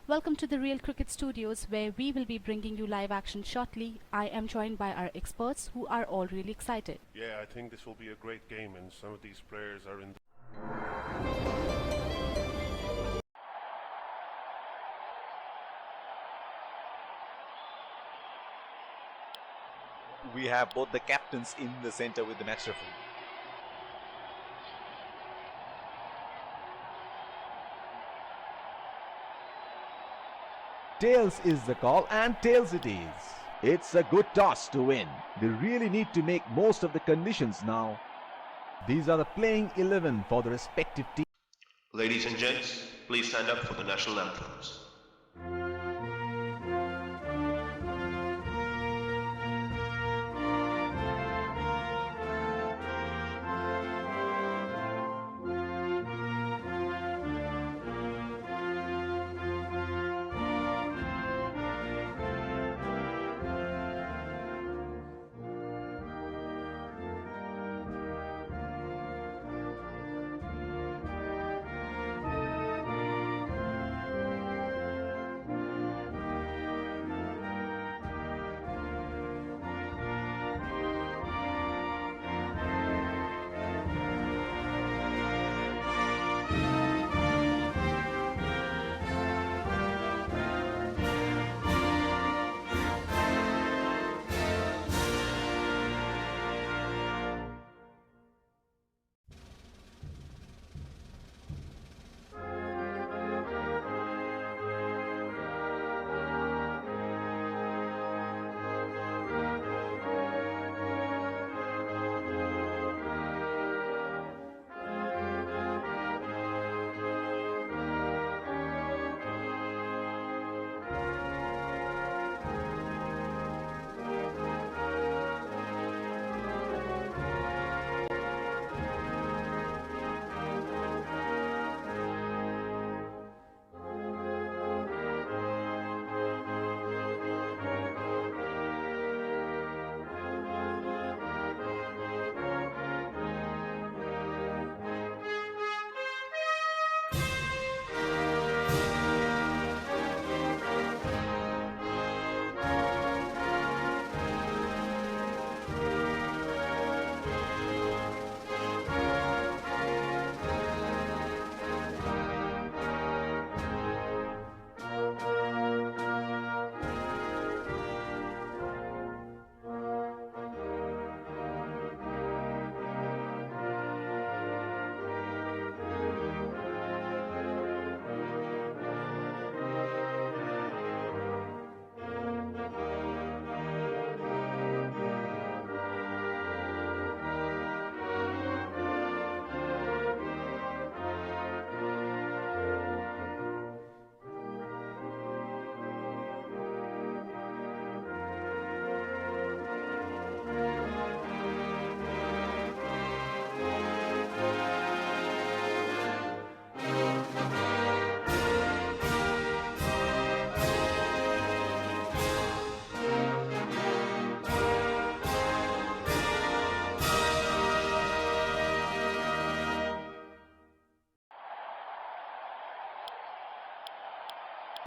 Welcome to the Real Cricket Studios, where we will be bringing you live action shortly. I am joined by our experts who are all really excited. Yeah, I think this will be a great game, and some of these players are in. We have both the captains in the center with the match referee. Tails is the call, and tails it is. It's a good toss to win. They really need to make most of the conditions now. These are the playing 11 for the respective teams. Ladies and gents, please stand up for the national anthems.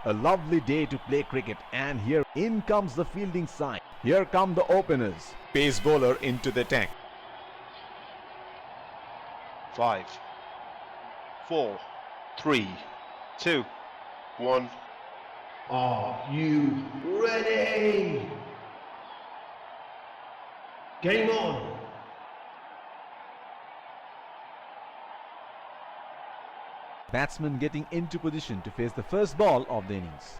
A lovely day to play cricket, and here in comes the fielding side. Here come the openers. Pace bowler into the tank. 5, 4, 3, 2, 1. Are you ready? Game on! Batsman getting into position to face the first ball of the innings.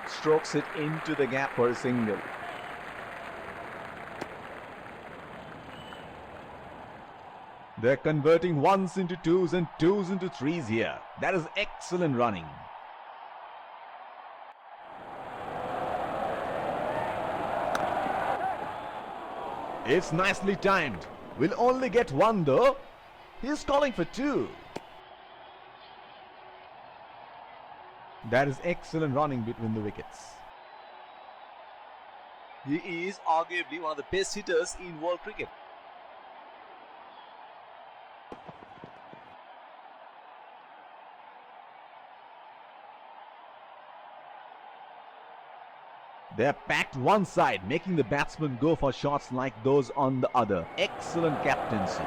Strokes it into the gap for a single. They're converting ones into twos and twos into threes here. That is excellent running. It's nicely timed. We'll only get one though. He's calling for two. That is excellent running between the wickets. He is arguably one of the best hitters in world cricket. They're packed one side, making the batsmen go for shots like those on the other. Excellent captaincy.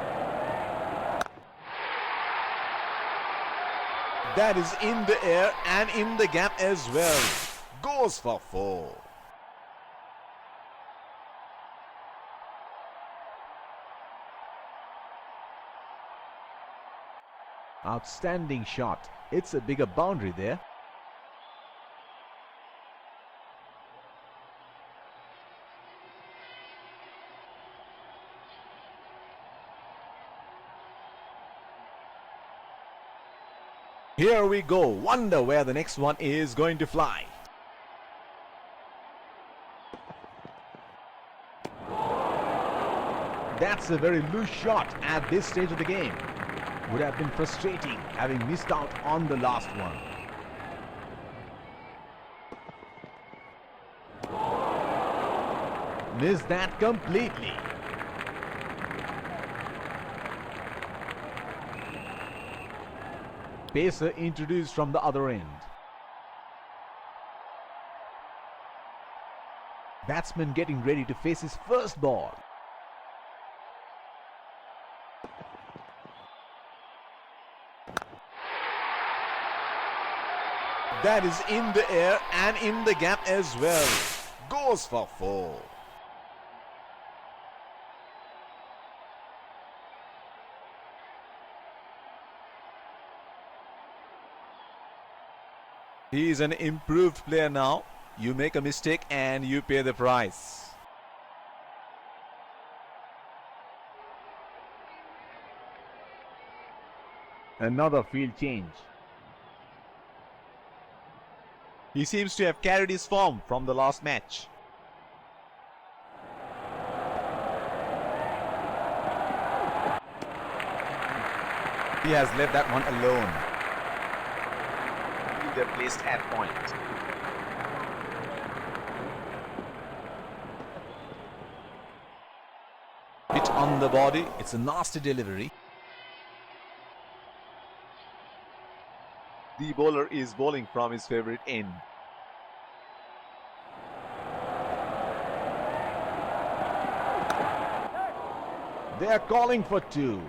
That is in the air and in the gap as well. Goes for 4. Outstanding shot. It's a bigger boundary there. Here we go. Wonder where the next one is going to fly. That's a very loose shot at this stage of the game. Would have been frustrating having missed out on the last one. Missed that completely. Pacer introduced from the other end. Batsman getting ready to face his first ball. That is in the air and in the gap as well. Goes for 4. He is an improved player now. You make a mistake and you pay the price. Another field change. He seems to have carried his form from the last match. He has left that one alone. Fielder placed at point. Hit on the body. It's a nasty delivery. The bowler is bowling from his favorite end. They are calling for 2.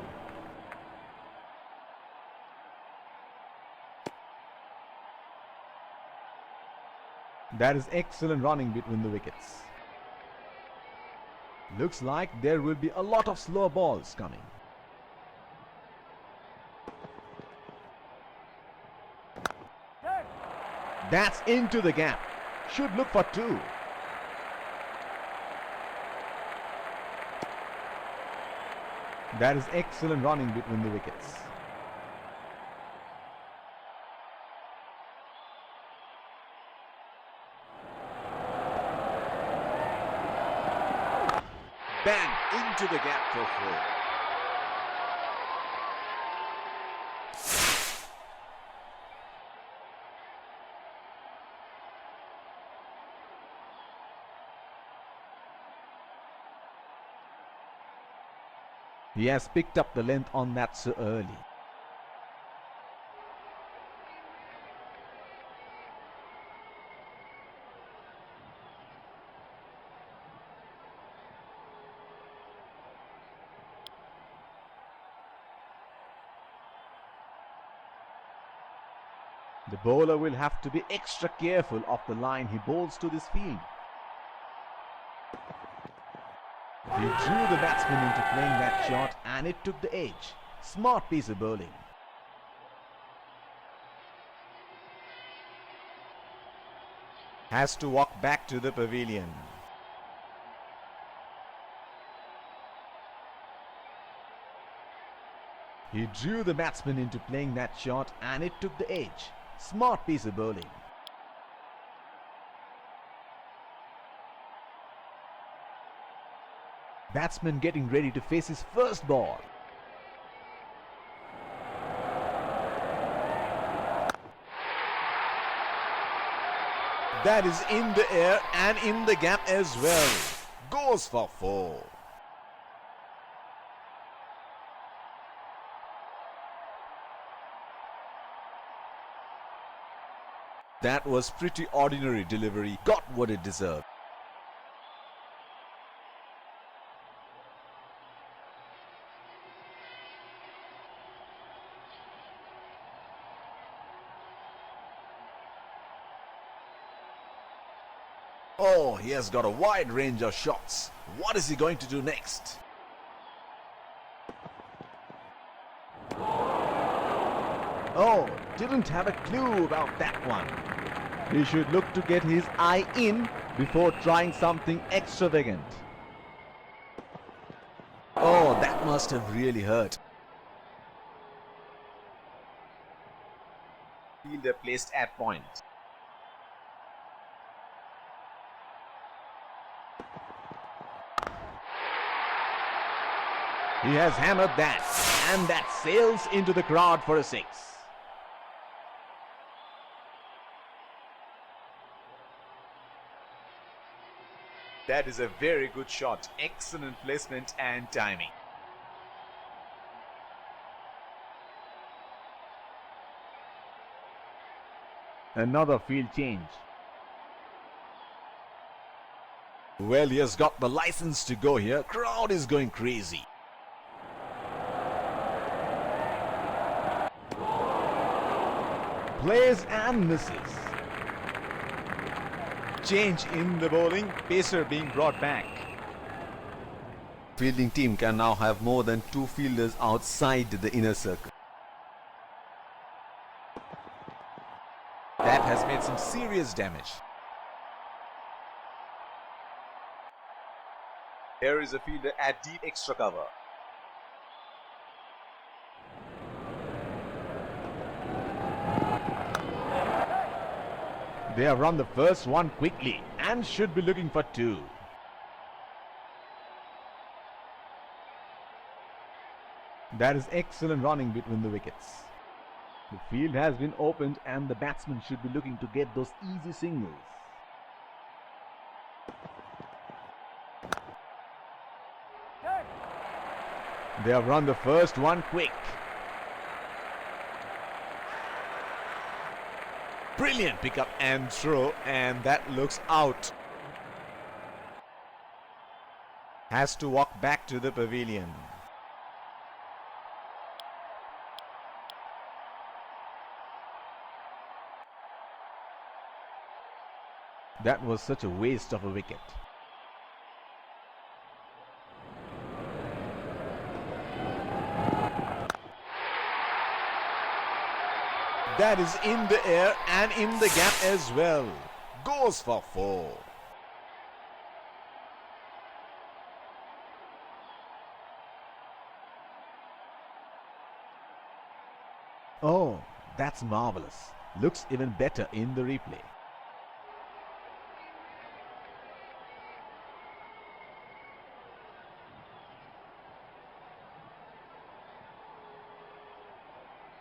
That is excellent running between the wickets. Looks like there will be a lot of slow balls coming. That's into the gap. Should look for 2. That is excellent running between the wickets. Bang into the gap for 4. He has picked up the length on that so early. The bowler will have to be extra careful of the line he bowls to this field. He drew the batsman into playing that shot and it took the edge. Smart piece of bowling. Has to walk back to the pavilion. He drew the batsman into playing that shot and it took the edge. Smart piece of bowling. Batsman getting ready to face his first ball. That is in the air and in the gap as well. Goes for 4. That was pretty ordinary delivery. Got what it deserved. Oh, he has got a wide range of shots. What is he going to do next? Oh, didn't have a clue about that one. He should look to get his eye in before trying something extravagant. Oh, that must have really hurt. Fielder placed at point. He has hammered that, and that sails into the crowd for a 6. That is a very good shot. Excellent placement and timing. Another field change. Well, he has got the license to go here. Crowd is going crazy. Plays and misses. Change in the bowling. Pacer being brought back. Fielding team can now have more than 2 fielders outside the inner circle. That has made some serious damage. Here is a fielder at deep extra cover. They have run the first one quickly and should be looking for 2. That is excellent running between the wickets. The field has been opened and the batsman should be looking to get those easy singles. They have run the first one quick. Brilliant pickup and throw, and that looks out. Has to walk back to the pavilion. That was such a waste of a wicket. That is in the air and in the gap as well. Goes for 4. Oh, that's marvelous. Looks even better in the replay.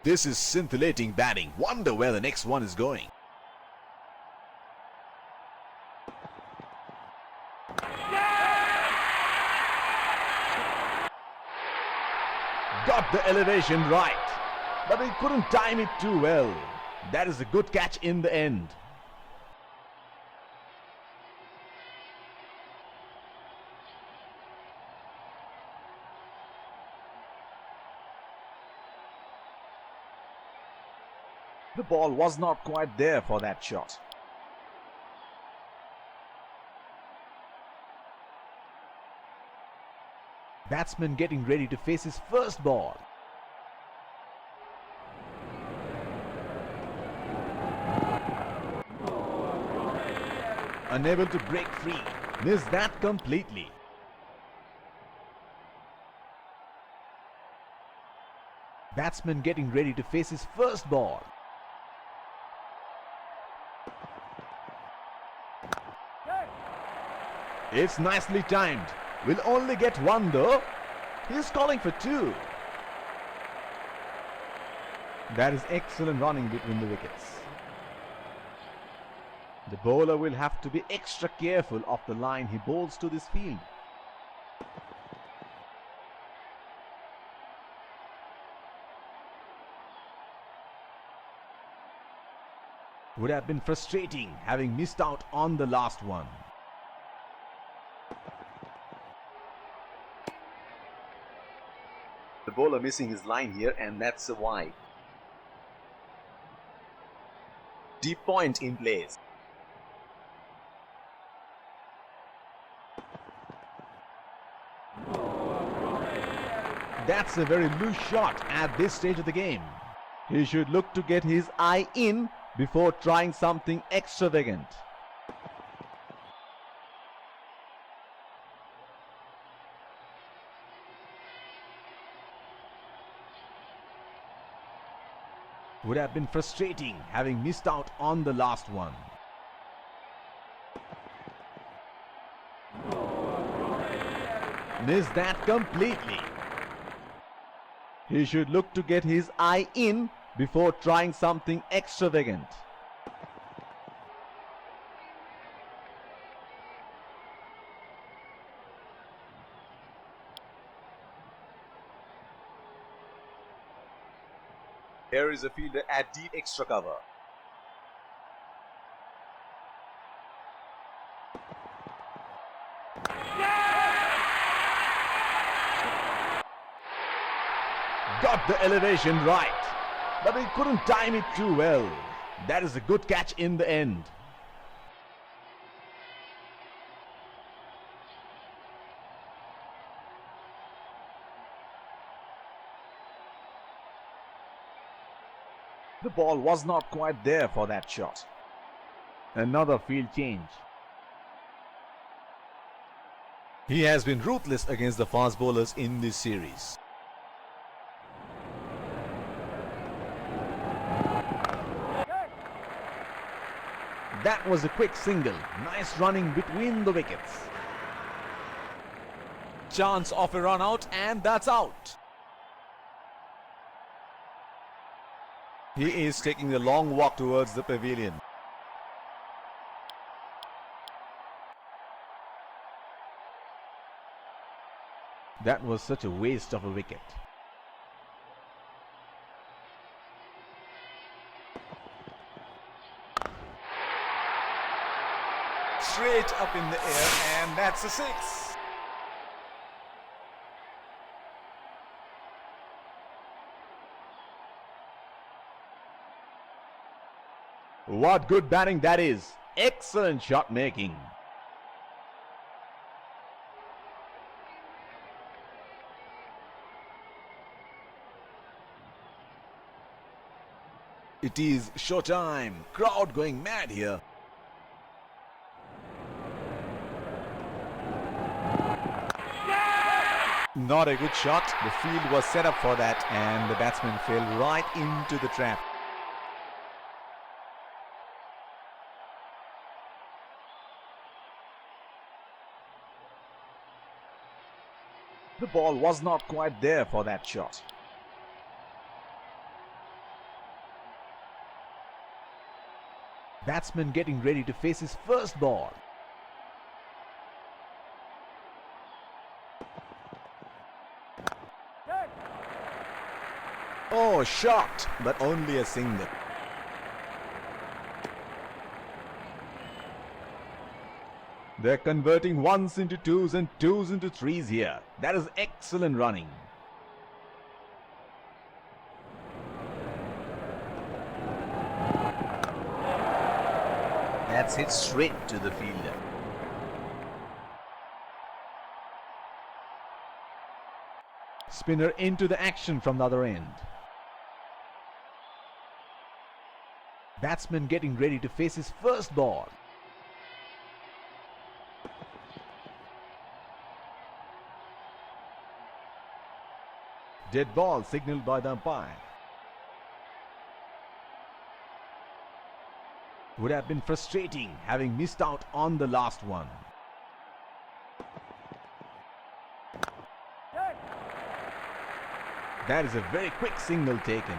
This is scintillating batting. Wonder where the next one is going. Got the elevation right, but he couldn't time it too well. That is a good catch in the end. The ball was not quite there for that shot. Batsman getting ready to face his first ball. Unable to break free. Missed that completely. Batsman getting ready to face his first ball. It's nicely timed. Will only get 1 though. He's calling for 2. That is excellent running between the wickets. The bowler will have to be extra careful of the line he bowls to this field. Would have been frustrating having missed out on the last one. The bowler missing his line here, and that's a wide. Deep point in place. That's a very loose shot at this stage of the game. He should look to get his eye in before trying something extravagant. Would have been frustrating having missed out on the last one. Missed that completely. He should look to get his eye in before trying something extravagant. Here is a fielder at deep extra cover. Got the elevation right, but he couldn't time it too well. That is a good catch in the end. The ball was not quite there for that shot. Another field change. He has been ruthless against the fast bowlers in this series. That was a quick single. Nice running between the wickets. Chance of a run out, and that's out. He is taking the long walk towards the pavilion. That was such a waste of a wicket. Straight up in the air, and that's a six. What good batting that is. Excellent shot making. It is showtime. Crowd going mad here. Not a good shot. The field was set up for that, and the batsman fell right into the trap. The ball was not quite there for that shot. Batsman getting ready to face his first ball. Oh, shot, but only a single. They're converting ones into twos and twos into threes here. That is excellent running. That's hit straight to the fielder. Spinner into the action from the other end. Batsman getting ready to face his first ball. Dead ball signaled by the umpire. Would have been frustrating having missed out on the last one. That is a very quick signal taken.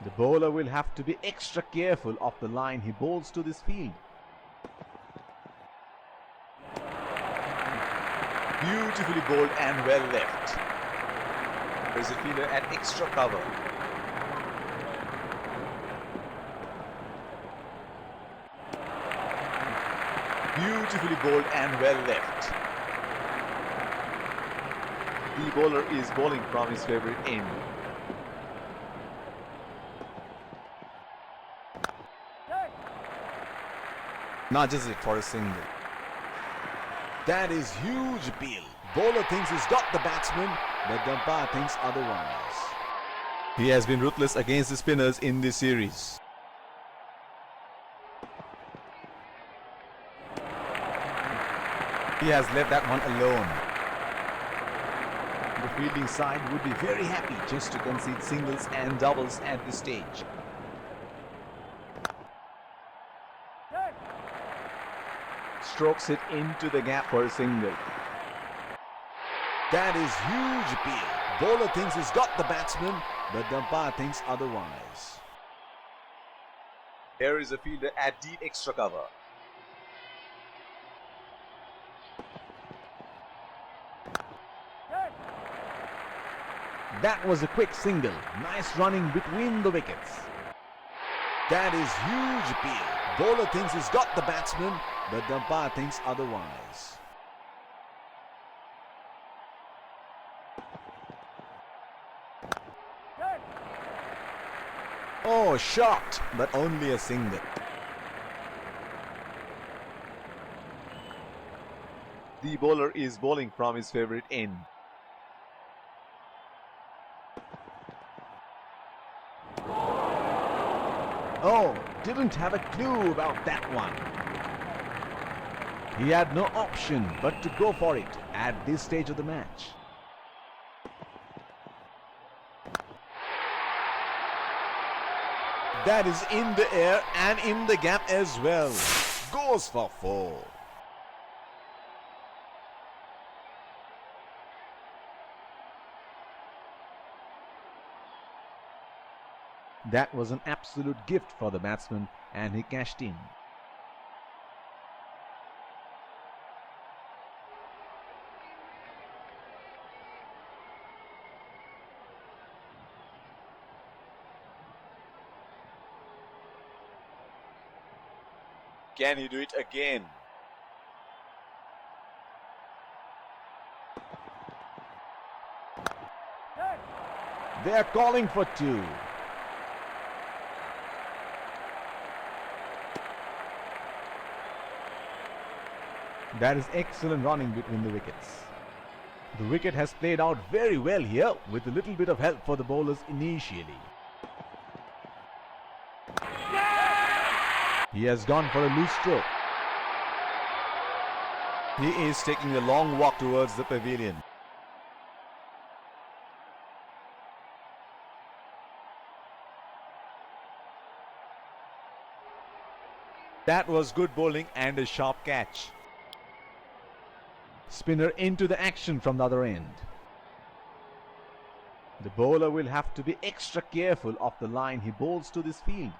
The bowler will have to be extra careful of the line he bowls to this field. Beautifully bowled and well left. There's a fielder at extra cover. Beautifully bowled and well left. The bowler is bowling from his favorite end. Nudges it for a single. That is huge appeal. Bowler thinks he's got the batsman, but the umpire thinks otherwise. He has been ruthless against the spinners in this series. He has left that one alone. The fielding side would be very happy just to concede singles and doubles at this stage. Strokes it into the gap for a single. That is huge appeal. Bowler thinks he's got the batsman, but the umpire thinks otherwise. Here is a fielder at deep extra cover. That was a quick single. Nice running between the wickets. That is huge appeal. Bowler thinks he's got the batsman, but the umpire thinks otherwise. Oh, shot, but only a single. The bowler is bowling from his favorite end. Oh, didn't have a clue about that one. He had no option but to go for it at this stage of the match. That is in the air and in the gap as well. Goes for 4. That was an absolute gift for the batsman and he cashed in. Can he do it again? They are calling for 2. That is excellent running between the wickets. The wicket has played out very well here with a little bit of help for the bowlers initially. He has gone for a loose stroke. He is taking a long walk towards the pavilion. That was good bowling and a sharp catch. Spinner into the action from the other end. The bowler will have to be extra careful of the line he bowls to this field.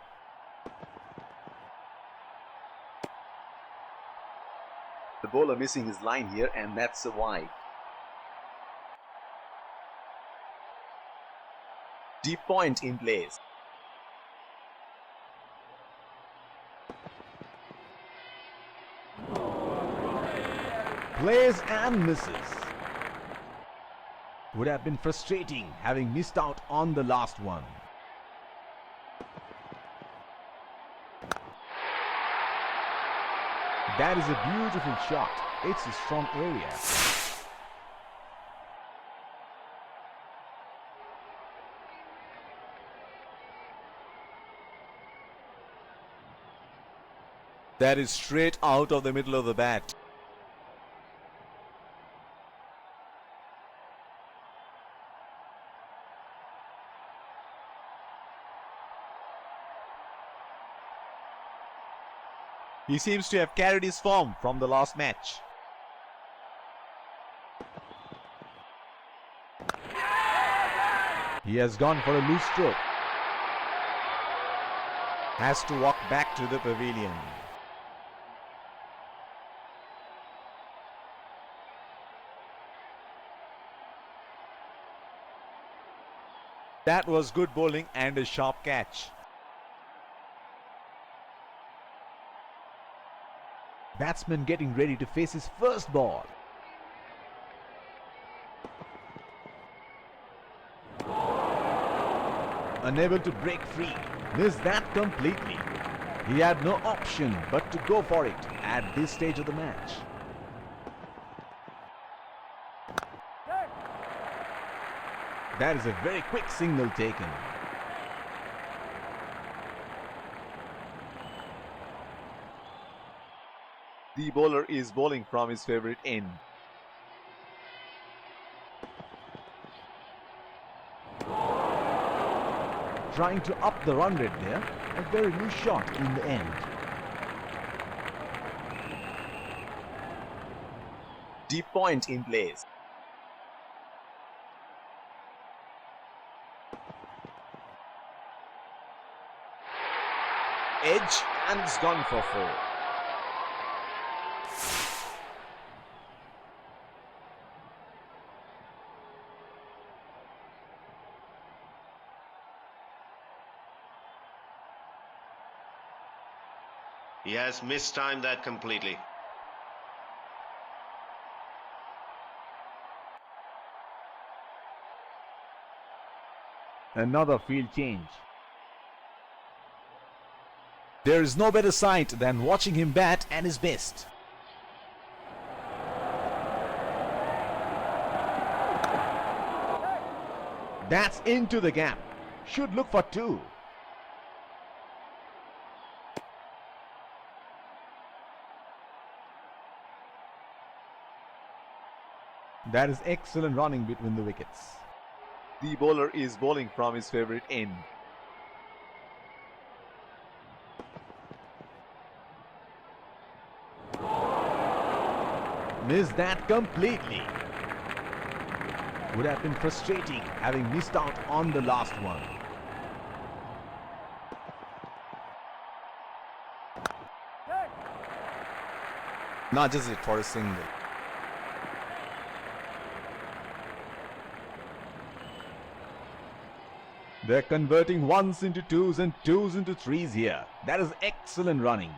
The bowler missing his line here, and that's a wide. Deep point in place. Plays and misses. Would have been frustrating having missed out on the last one. That is a beautiful shot. It's a strong area. That is straight out of the middle of the bat. He seems to have carried his form from the last match. He has gone for a loose stroke. Has to walk back to the pavilion. That was good bowling and a sharp catch. Batsman getting ready to face his first ball. Unable to break free. Missed that completely. He had no option but to go for it at this stage of the match. That is a very quick signal taken. The bowler is bowling from his favorite end. Trying to up the run rate there. A very loose shot in the end. Deep point in place. Edge and it's gone for 4. He has mistimed that completely. Another field change. There is no better sight than watching him bat at his best. That's into the gap. Should look for 2. That is excellent running between the wickets. The bowler is bowling from his favorite end. Missed that completely. Would have been frustrating having missed out on the last one. Nudges it for a single. They're converting ones into twos and twos into threes here. That is excellent running.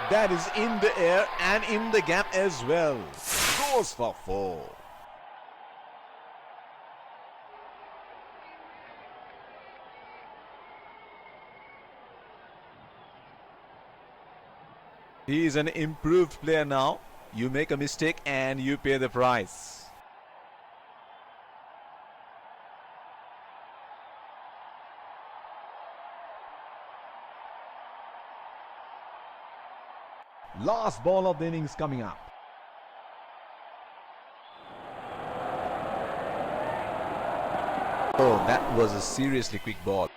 That is in the air and in the gap as well. Goes for 4. He is an improved player now. You make a mistake and you pay the price. Last ball of the innings coming up. Oh, that was a seriously quick ball.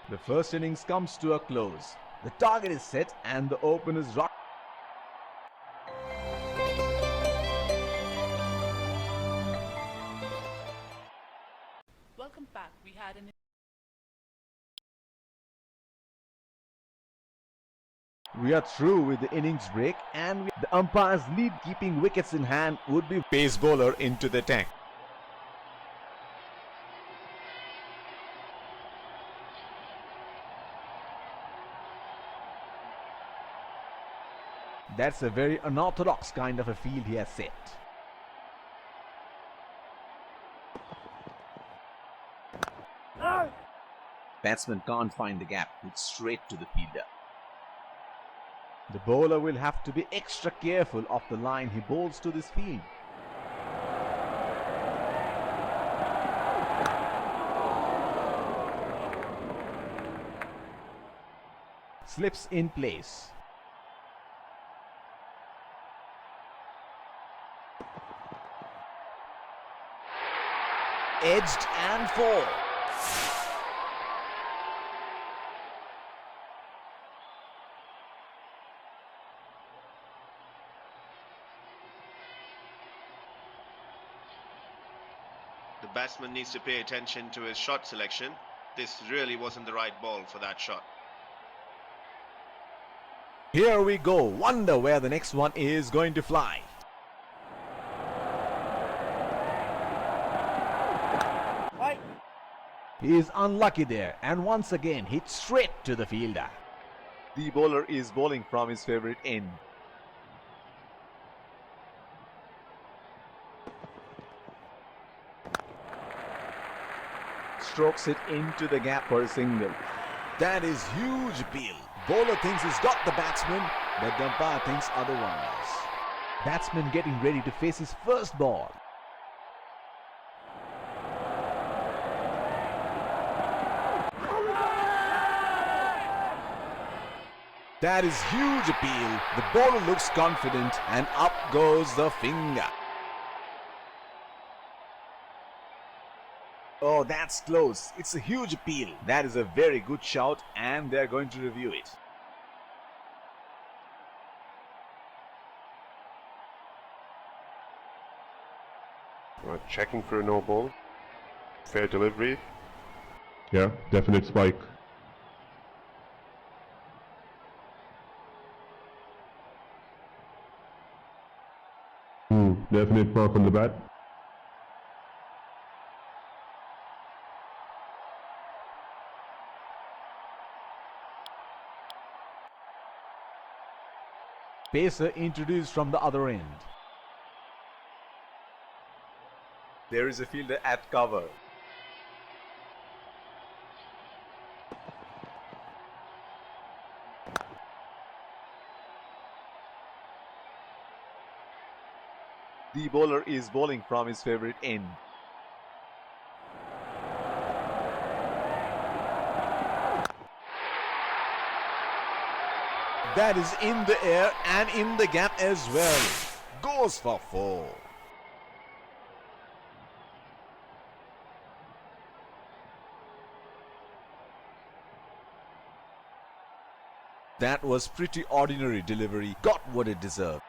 The first innings comes to a close. The target is set and the openers rock. Welcome back. We had an We are through with the innings break and the umpire's lead keeping wickets in hand would be Pace bowler into the tank. That's a very unorthodox kind of a field he has set. Batsman can't find the gap. It's straight to the fielder. The bowler will have to be extra careful of the line he bowls to this field. Slips in place. Edged and 4. The batsman needs to pay attention to his shot selection. This really wasn't the right ball for that shot. Here we go. Wonder where the next one is going to fly. He is unlucky there and once again hit straight to the fielder. The bowler is bowling from his favorite end. Strokes it into the gap for a single. That is huge appeal. Bowler thinks he's got the batsman, but the umpire thinks otherwise. Batsman getting ready to face his first ball. That is huge appeal. The bowler looks confident and up goes the finger. Oh, that's close. It's a huge appeal. That is a very good shout and they're going to review it. Checking for a no ball. Fair delivery. Yeah, definite spike. Definite mark on the bat. Pacer introduced from the other end. There is a fielder at cover. The bowler is bowling from his favorite end. That is in the air and in the gap as well. Goes for 4. That was pretty ordinary delivery. Got what it deserved.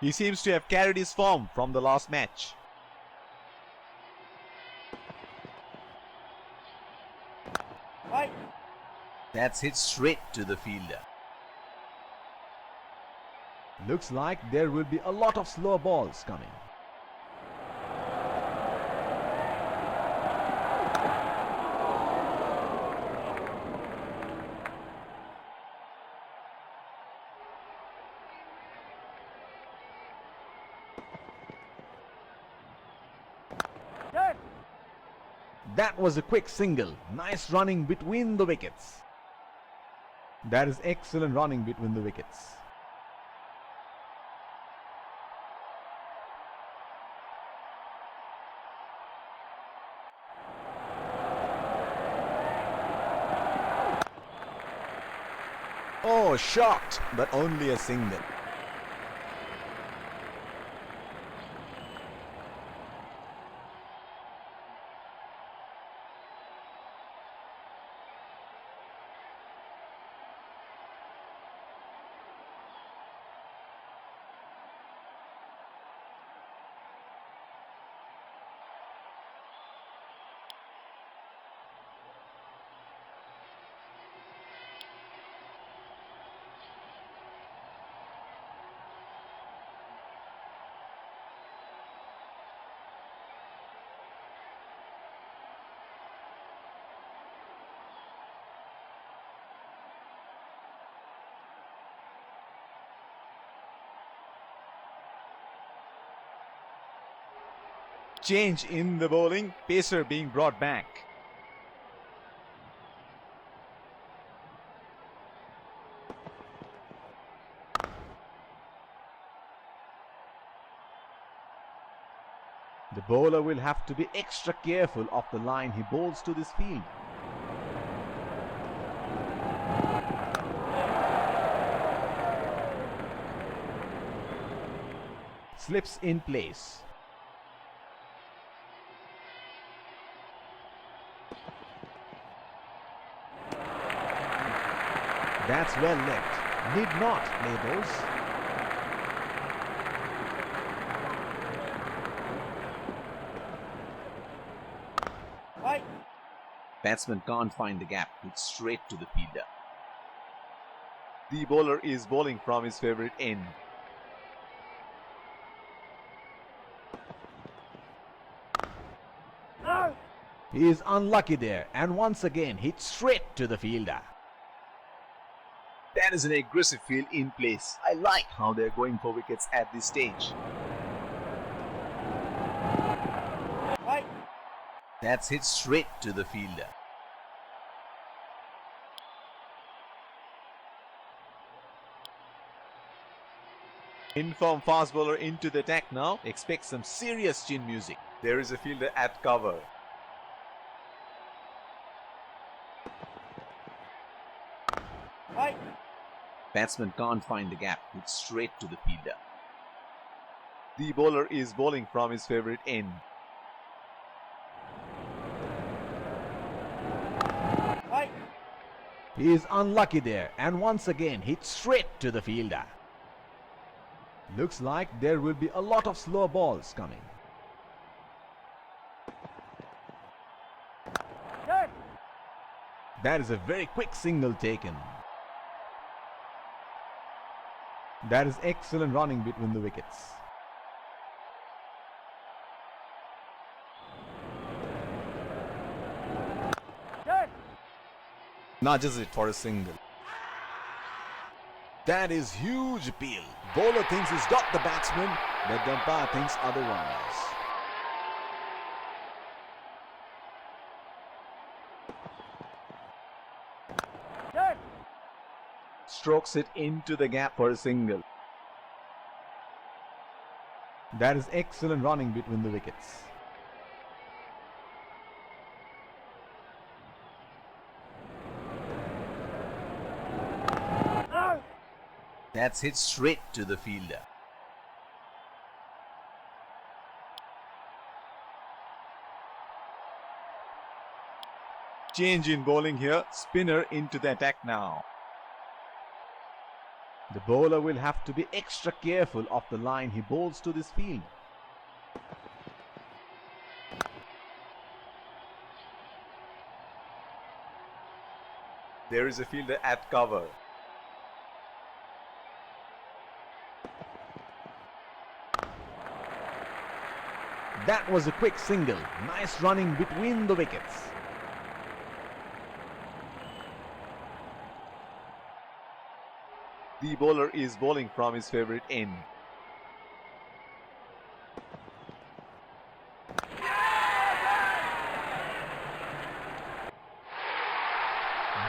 He seems to have carried his form from the last match. That's hit straight to the fielder. Looks like there will be a lot of slower balls coming. That was a quick single. Nice running between the wickets. That is excellent running between the wickets. Oh, shot, but only a single. Change in the bowling, pacer being brought back. The bowler will have to be extra careful of the line he bowls to this field. Slips in place. That's well left. Need not play those. Batsman can't find the gap. It's straight to the fielder. The bowler is bowling from his favorite end. He is unlucky there and once again hit straight to the fielder. That is an aggressive field in place. I like how they're going for wickets at this stage. That's hit straight to the fielder. Informed fast bowler into the attack now. Expect some serious chin music. There is a fielder at cover. Batsman can't find the gap. It's straight to the fielder. The bowler is bowling from his favorite end. He is unlucky there and once again hit straight to the fielder. Looks like there will be a lot of slow balls coming. That is a very quick single taken. That is excellent running between the wickets. Nudges it for a single. That is huge appeal. Bowler thinks he's got the batsman, but the umpire thinks otherwise. Strokes it into the gap for a single. That is excellent running between the wickets. That's hit straight to the fielder. Change in bowling here. Spinner into the attack now. The bowler will have to be extra careful of the line he bowls to this field. There is a fielder at cover. That was a quick single. Nice running between the wickets. The bowler is bowling from his favorite end.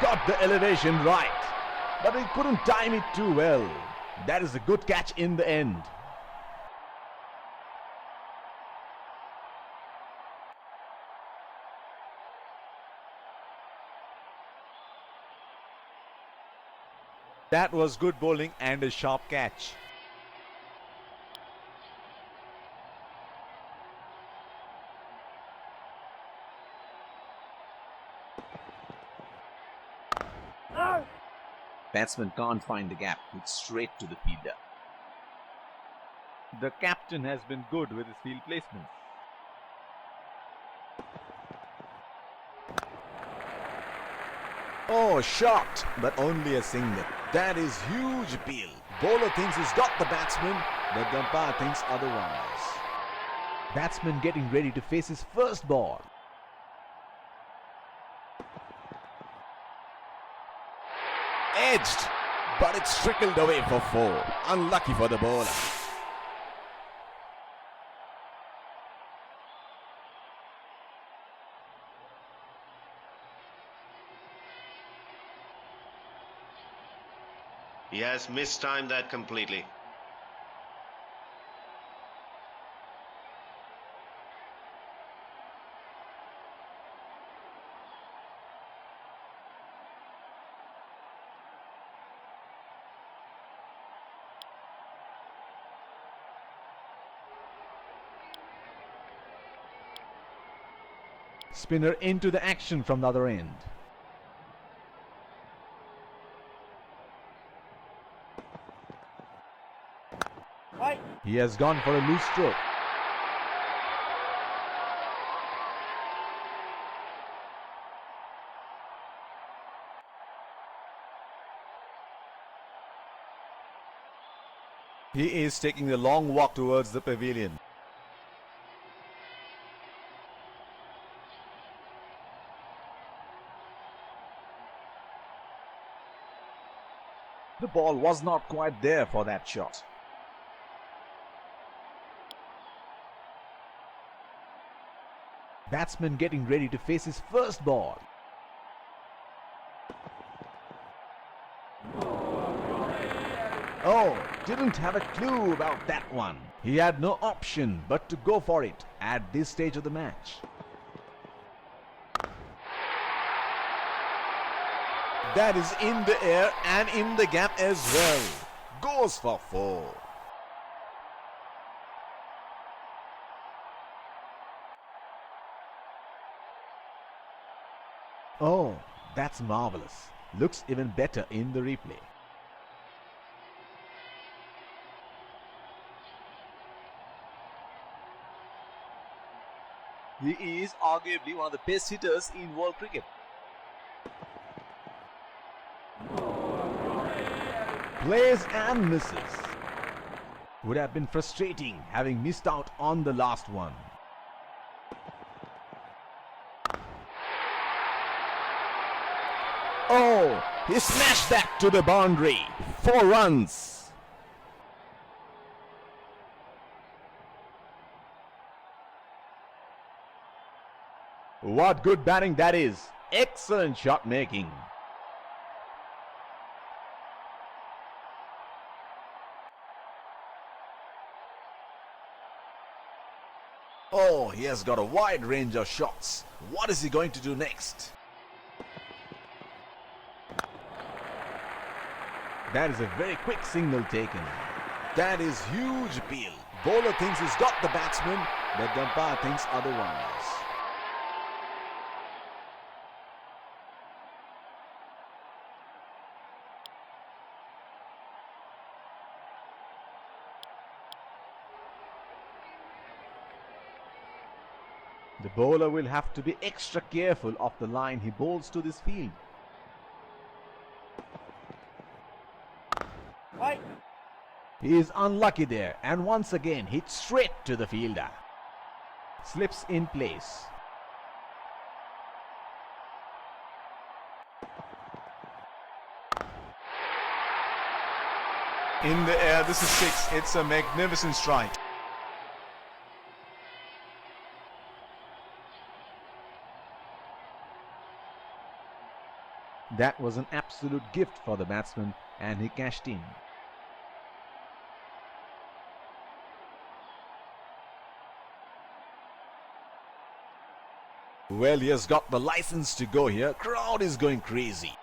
Got the elevation right, but he couldn't time it too well. That is a good catch in the end. That was good bowling and a sharp catch. Batsman can't find the gap. It's straight to the fielder. The captain has been good with his field placements. Oh, shot, but only a single. That is huge appeal. Bowler thinks he's got the batsman, but the umpire thinks otherwise. Batsman getting ready to face his first ball. Edged, but it's trickled away for 4. Unlucky for the bowler. He has mistimed that completely. Spinner into the action from the other end. He has gone for a loose stroke. He is taking the long walk towards the pavilion. The ball was not quite there for that shot. Batsman getting ready to face his first ball. Oh, didn't have a clue about that one. He had no option but to go for it at this stage of the match. That is in the air and in the gap as well. Goes for 4. Oh, that's marvelous. Looks even better in the replay. He is arguably one of the best hitters in world cricket. Plays and misses. Would have been frustrating having missed out on the last one. Oh, he smashed that to the boundary. 4 runs. What good batting that is. Excellent shot making. Oh, he has got a wide range of shots. What is he going to do next? That is a very quick single taken. That is huge appeal. Bowler thinks he's got the batsman, but the umpire thinks otherwise. The bowler will have to be extra careful of the line he bowls to this field. He is unlucky there and once again hits straight to the fielder. Slips in place. In the air, this is 6. It's a magnificent strike. That was an absolute gift for the batsman and he cashed in. Well, he has got the license to go here. Crowd is going crazy.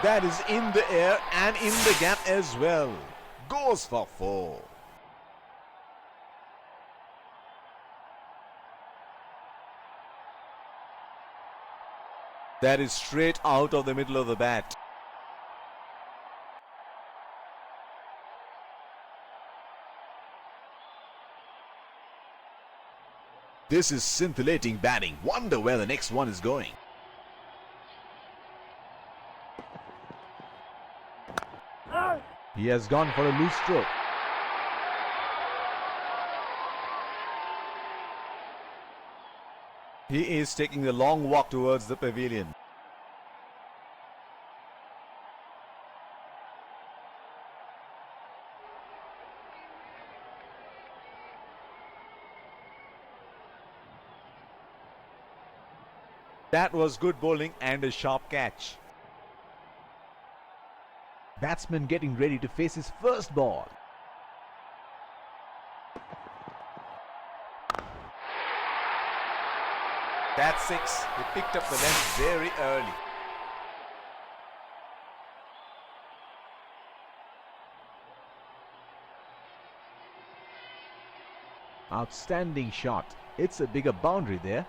That is in the air and in the gap as well. Goes for 4. That is straight out of the middle of the bat. This is scintillating batting. Wonder where the next one is going. He has gone for a loose stroke. He is taking a long walk towards the pavilion. That was good bowling and a sharp catch. Batsman getting ready to face his first ball. That's 6. He picked up the length very early. Outstanding shot. It's a bigger boundary there.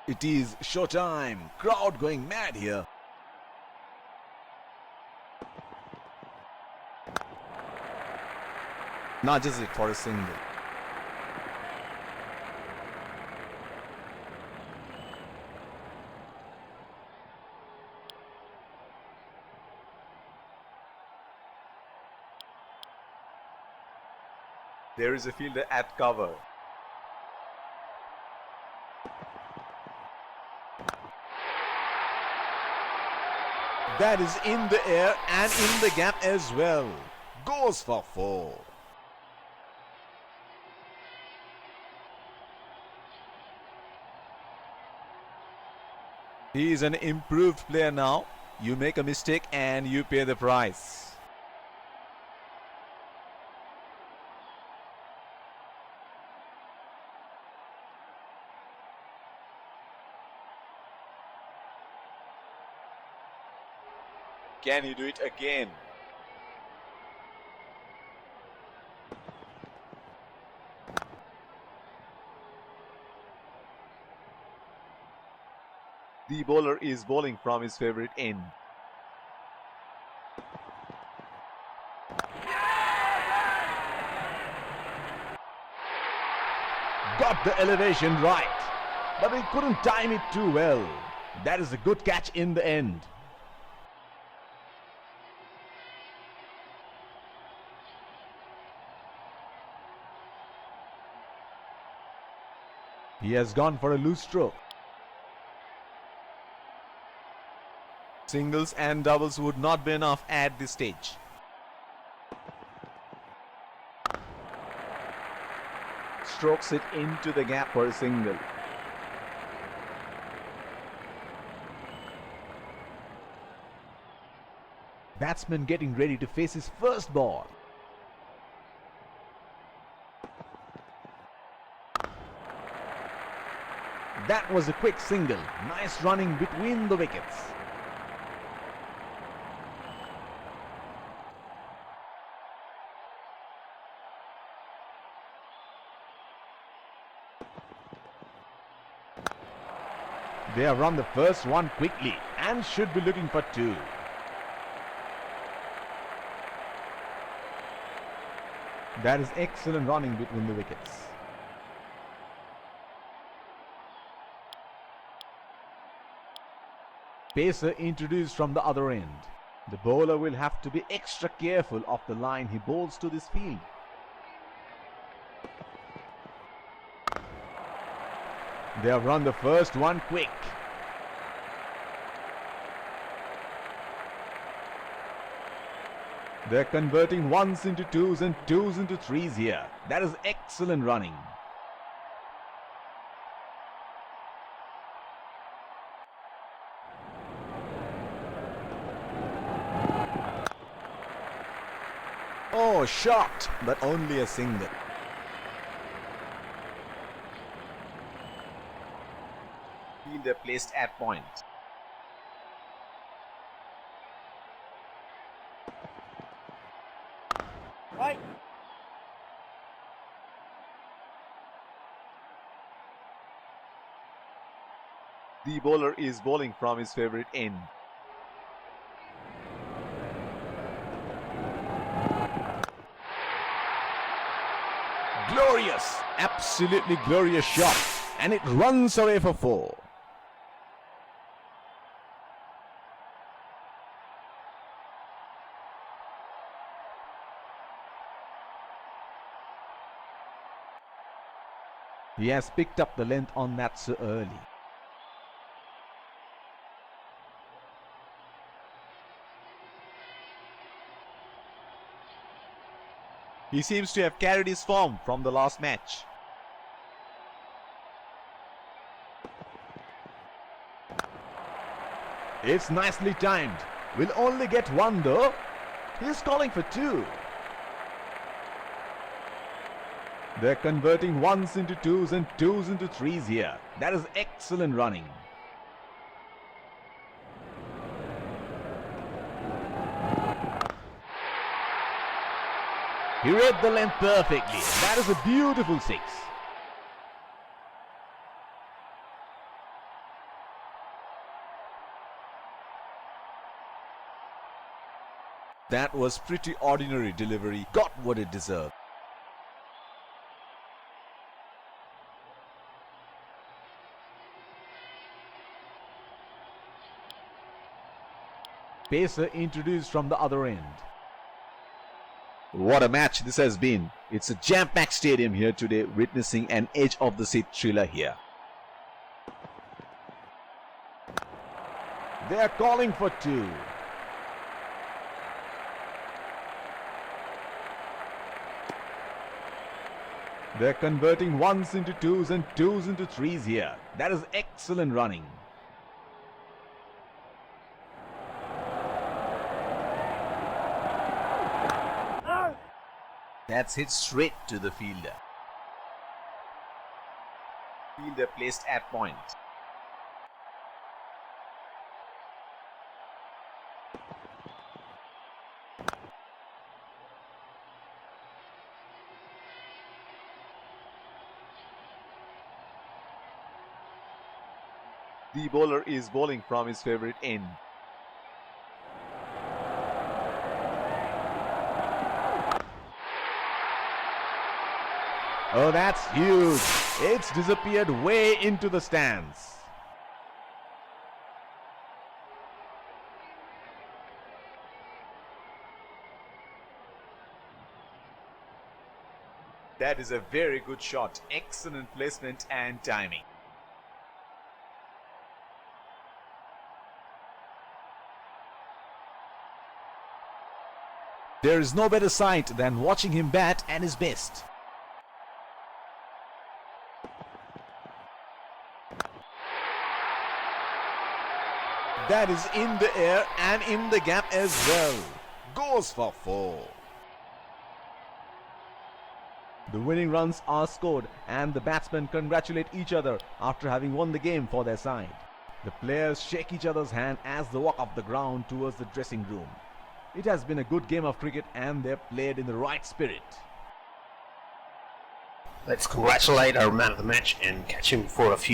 It is showtime. Crowd going mad here. Nudges it for a single. There is a fielder at cover. That is in the air and in the gap as well. Goes for 4. He is an improved player now. You make a mistake and you pay the price. Can he do it again? The bowler is bowling from his favorite end. Got the elevation right, but he couldn't time it too well. That is a good catch in the end. He has gone for a loose stroke. Singles and doubles would not be enough at this stage. Strokes it into the gap for a single. Batsman getting ready to face his first ball. That was a quick single. Nice running between the wickets. They have run the first one quickly and should be looking for 2. That is excellent running between the wickets. Pacer introduced from the other end. The bowler will have to be extra careful of the line he bowls to this field. They have run the first one quick. They're converting ones into twos and twos into threes here. That is excellent running. Oh, shot, but only a single. Fielder placed at point. Right. The bowler is bowling from his favorite end. Glorious, absolutely glorious shot, and it runs away for 4. He has picked up the length on that so early. He seems to have carried his form from the last match. It's nicely timed. Will only get 1 though. He's calling for 2. They're converting ones into twos and twos into threes here. That is excellent running. He read the length perfectly. That is a beautiful 6. That was pretty ordinary delivery. Got what it deserved. Pacer introduced from the other end. What a match this has been. It's a jam-packed stadium here today, witnessing an edge of the seat thriller here. They're calling for two. They're converting ones into twos and twos into threes here. That is excellent running. That's hit straight to the fielder. Fielder placed at point. The bowler is bowling from his favorite end. Oh, that's huge. It's disappeared way into the stands. That is a very good shot. Excellent placement and timing. There is no better sight than watching him bat at his best. That is in the air and in the gap as well. Goes for 4. The winning runs are scored and the batsmen congratulate each other after having won the game for their side. The players shake each other's hand as they walk off the ground towards the dressing room. It has been a good game of cricket and they've played in the right spirit. Let's congratulate our man of the match and catch him for a few